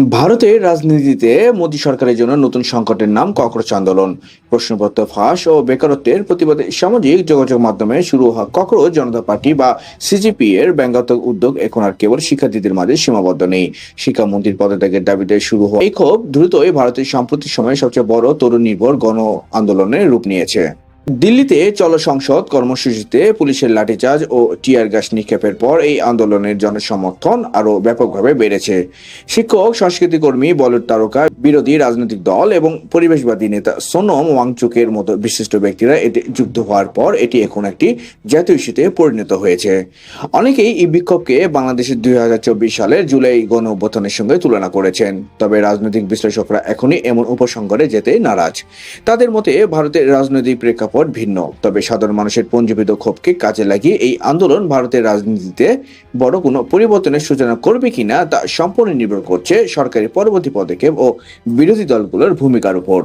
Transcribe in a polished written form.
ভারতের রাজনীতিতে মোদী সরকারের জন্য নতুন সংকটের নাম ককরোচ আন্দোলন। প্রশ্নপত্র ফাঁস ও বেকারত্বের প্রতিবাদে সামাজিক যোগাযোগ মাধ্যমে শুরু হওয়া ককরোচ জনতা পার্টি বা সিজিপি এর ব্যঙ্গাত্মক উদ্যোগ এখন আর কেবল শিক্ষার্থীদের মাঝে সীমাবদ্ধ নেই। শিক্ষামন্ত্রীর পদত্যাগের দাবিতে শুরু হওয়া এই ক্ষোভ দ্রুতই ভারতের সাম্প্রতিক সময়ে সবচেয়ে বড় তরুণ নির্ভর গণ আন্দোলনের রূপ নিয়েছে। দিল্লিতে চলো সংসদ কর্মসূচিতে পুলিশের লাঠিচার্জ ও টিয়ার গ্যাস নিক্ষেপের পর এই আন্দোলনের জনসমর্থন আরও ব্যাপকভাবে বেড়েছে। শিক্ষক, সংস্কৃতি কর্মী, বলিউড তারকা, বিরোধী রাজনৈতিক দল এবং পরিবেশবাদী নেতা সোনম ওয়াংচুকের মতো বিশিষ্ট ব্যক্তিরা এতে যুক্ত হওয়ার পর এটি এখন একটি জাতীয় ইস্যুতে পরিণত হয়েছে। অনেকেই এই বিক্ষোভকে বাংলাদেশের 2024 সালের জুলাই গণ অভ্যুত্থানের সঙ্গে তুলনা করেছেন, তবে রাজনৈতিক বিশ্লেষকরা এখনই এমন উপসংহারে যেতে নারাজ। তাদের মতে ভারতের রাজনৈতিক প্রেক্ষাপট ভিন্ন, তবে সাধারণ মানুষের পঞ্জীবিত ক্ষোভকে কাজে লাগিয়ে এই আন্দোলন ভারতের রাজনীতিতে বড় কোনো পরিবর্তনের সূচনা করবে কিনা তা সম্পূর্ণ নির্ভর করছে সরকারের পরবর্তী পদক্ষেপ ও বিরোধী দলগুলোর ভূমিকার উপর।